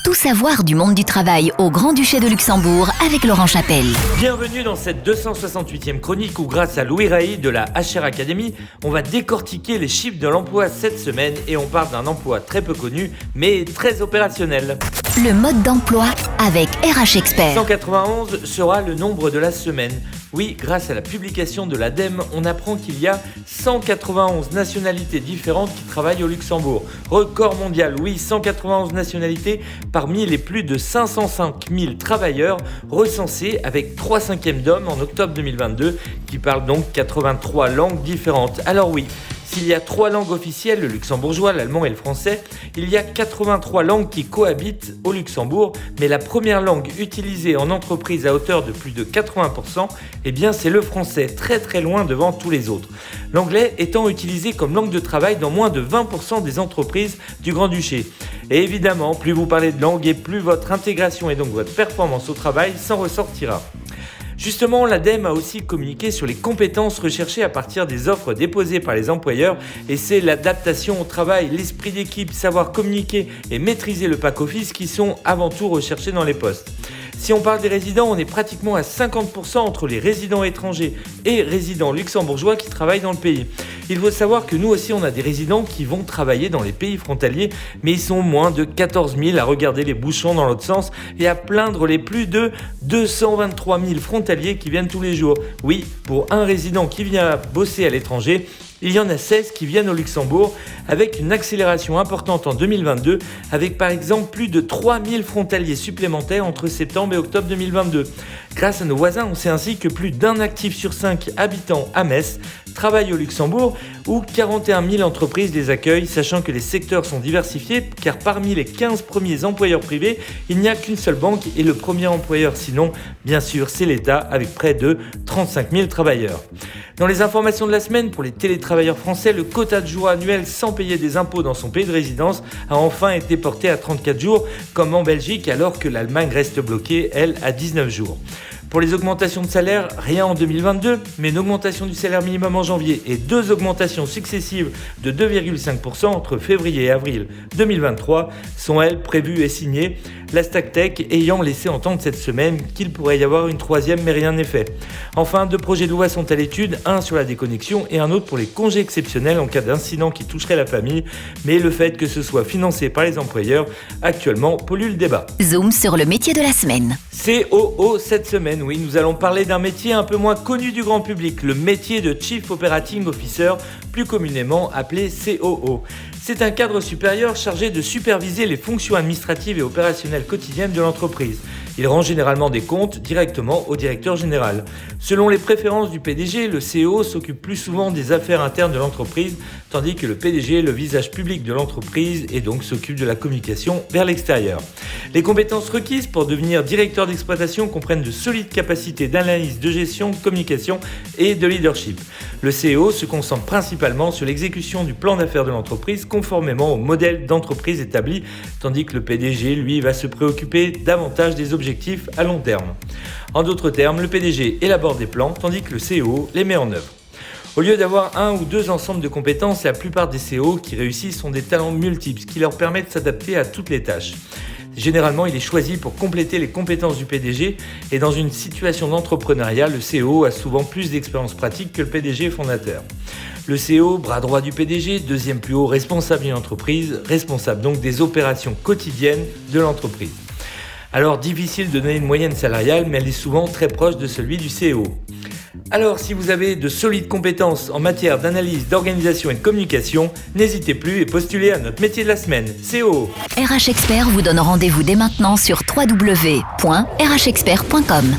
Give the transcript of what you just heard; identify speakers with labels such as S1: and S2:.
S1: Tout savoir du monde du travail au Grand-Duché de Luxembourg avec Laurent Chapelle.
S2: Bienvenue dans cette 268e chronique où grâce à Louis Railly de la HR Academy, on va décortiquer les chiffres de l'emploi cette semaine et on parle d'un emploi très peu connu mais très opérationnel.
S1: Le mode d'emploi avec RH Expert.
S2: 191 sera le nombre de la semaine. Oui, grâce à la publication de l'ADEME, on apprend qu'il y a 191 nationalités différentes qui travaillent au Luxembourg. Record mondial, oui, 191 nationalités parmi les plus de 505 000 travailleurs recensés avec 3/5 d'hommes en octobre 2022 qui parlent donc 83 langues différentes. Alors oui, s'il y a 3 langues officielles, le luxembourgeois, l'allemand et le français, il y a 83 langues qui cohabitent au Luxembourg, mais la première langue utilisée en entreprise à hauteur de plus de 80%, eh bien c'est le français, très loin devant tous les autres. L'anglais étant utilisé comme langue de travail dans moins de 20% des entreprises du Grand-Duché. Et évidemment, plus vous parlez de langue et plus votre intégration et donc votre performance au travail s'en ressortira. Justement, l'ADEME a aussi communiqué sur les compétences recherchées à partir des offres déposées par les employeurs et c'est l'adaptation au travail, l'esprit d'équipe, savoir communiquer et maîtriser le pack-office qui sont avant tout recherchés dans les postes. Si on parle des résidents, on est pratiquement à 50% entre les résidents étrangers et résidents luxembourgeois qui travaillent dans le pays. Il faut savoir que nous aussi, on a des résidents qui vont travailler dans les pays frontaliers, mais ils sont moins de 14 000 à regarder les bouchons dans l'autre sens et à plaindre les plus de 223 000 frontaliers qui viennent tous les jours. Oui, pour un résident qui vient bosser à l'étranger, il y en a 16 qui viennent au Luxembourg avec une accélération importante en 2022 avec par exemple plus de 3000 frontaliers supplémentaires entre septembre et octobre 2022. Grâce à nos voisins, on sait ainsi que plus d'un actif sur 5 habitants à Metz travaille au Luxembourg où 41 000 entreprises les accueillent, sachant que les secteurs sont diversifiés car parmi les 15 premiers employeurs privés, il n'y a qu'une seule banque et le premier employeur sinon, bien sûr, c'est l'État avec près de 35 000 travailleurs. Dans les informations de la semaine, pour les télétravailleurs français, le quota de jours annuel sans payer des impôts dans son pays de résidence a enfin été porté à 34 jours, comme en Belgique, alors que l'Allemagne reste bloquée, elle, à 19 jours. Pour les augmentations de salaire, rien en 2022, mais une augmentation du salaire minimum en janvier et 2 augmentations successives de 2,5% entre février et avril 2023 sont elles prévues et signées, la Stacktech ayant laissé entendre cette semaine qu'il pourrait y avoir une troisième mais rien n'est fait. Enfin, 2 projets de loi sont à l'étude, un sur la déconnexion et un autre pour les congés exceptionnels en cas d'incident qui toucherait la famille, mais le fait que ce soit financé par les employeurs actuellement pollue le débat.
S1: Zoom sur le métier de la semaine.
S2: COO cette semaine, oui, nous allons parler d'un métier un peu moins connu du grand public, le métier de Chief Operating Officer, plus communément appelé COO. C'est un cadre supérieur chargé de superviser les fonctions administratives et opérationnelles quotidiennes de l'entreprise. Il rend généralement des comptes directement au directeur général. Selon les préférences du PDG, le COO s'occupe plus souvent des affaires internes de l'entreprise, tandis que le PDG est le visage public de l'entreprise et donc s'occupe de la communication vers l'extérieur. Les compétences requises pour devenir directeur d'exploitation comprennent de solides capacités d'analyse, de gestion, de communication et de leadership. Le CEO se concentre principalement sur l'exécution du plan d'affaires de l'entreprise conformément au modèle d'entreprise établi, tandis que le PDG, lui, va se préoccuper davantage des objectifs à long terme. En d'autres termes, le PDG élabore des plans, tandis que le CEO les met en œuvre. Au lieu d'avoir 1 ou 2 ensembles de compétences, la plupart des CEO qui réussissent sont des talents multiples qui leur permettent de s'adapter à toutes les tâches. Généralement, il est choisi pour compléter les compétences du PDG et dans une situation d'entrepreneuriat, le CEO a souvent plus d'expérience pratique que le PDG fondateur. Le CEO, bras droit du PDG, deuxième plus haut responsable d'une entreprise, responsable donc des opérations quotidiennes de l'entreprise. Alors, difficile de donner une moyenne salariale, mais elle est souvent très proche de celui du CEO. Alors, si vous avez de solides compétences en matière d'analyse, d'organisation et de communication, n'hésitez plus et postulez à notre métier de la semaine, COO.
S1: RH Expert vous donne rendez-vous dès maintenant sur www.rhexpert.com.